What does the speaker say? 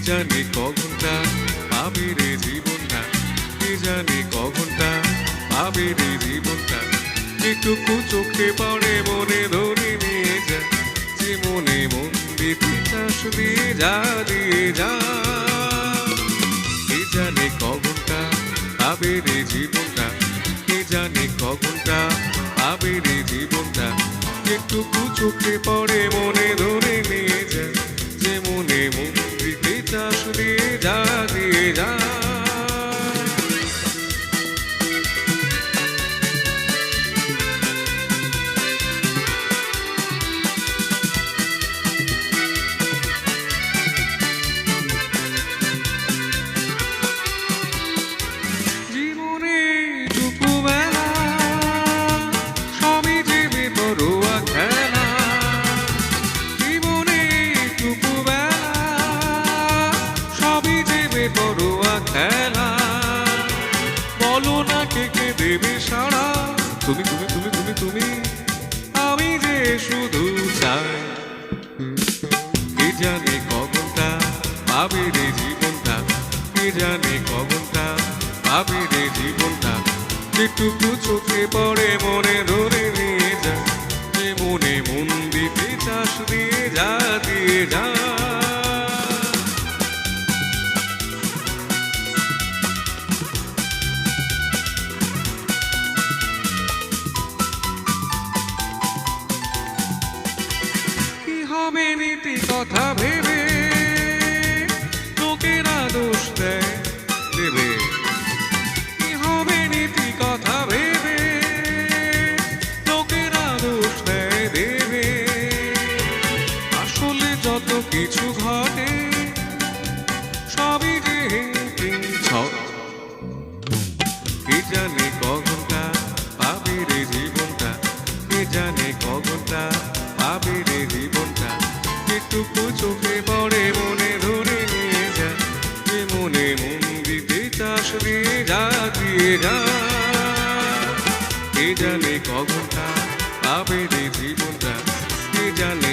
জানে কঘন্টা পাবে রে জীবনটা, কে জানে কঘন্টা পাবে রে জীবনটা। যেটুকু চোখে পড়ে মনে ধরে নিয়ে যা, যে মনে মন দিতে চাষ দিয়ে যা দিয়ে যা। কে জানে কঘন্টা পাবে রে জীবনটা, কে জানে কঘন্টা পাবে রে জীবনটা। যেটুকু চোখে পড়ে মনে ধরে নিয়ে যা, যে মনে মন দিতে চাষ দিয়ে যা দিয়ে যা। জীবনে টুকু বেলা সবই যে বেপরোয়া খেলা, জীবনে টুকু বেলা সবই যে বেপরোয়া খেলা। বলো না কে কে দেবে সাড়া, তুমি তুমি তুমি তুমি তুমি, আমি যে শুধু চাই। কে জানে কঘন্টা পাবে রে জীবনটা, কে জানে কঘন্টা পাবে রে জীবনটা। যেটুকু চোখে পড়ে মনে ধরে নিয়ে যা, যে মনে মন দিতে চাষ দিয়ে যা দিয়ে যা। কি হবে নীতি কথা ভেবে লোকেরা দোষ দেয় দেবে, কি হবে নীতি কথা ভেবে লোকেরা দোষ দেয় দেবে। আসলে যত কিছু ঘটে সবই যে হিংটিং ছট। কে জানে কঘন্টা পাবে রে জীবনটা, কে জানে কঘন্টা পাবে রে জীবনটা। যেটুকু চোখে পড়ে মনে ধরে নিয়ে যা, যে মনে মন দিতে চাষ দিয়ে যা দিয়ে যা। কে জানে কঘন্টা পাবে রে জীবনটা, কে জানে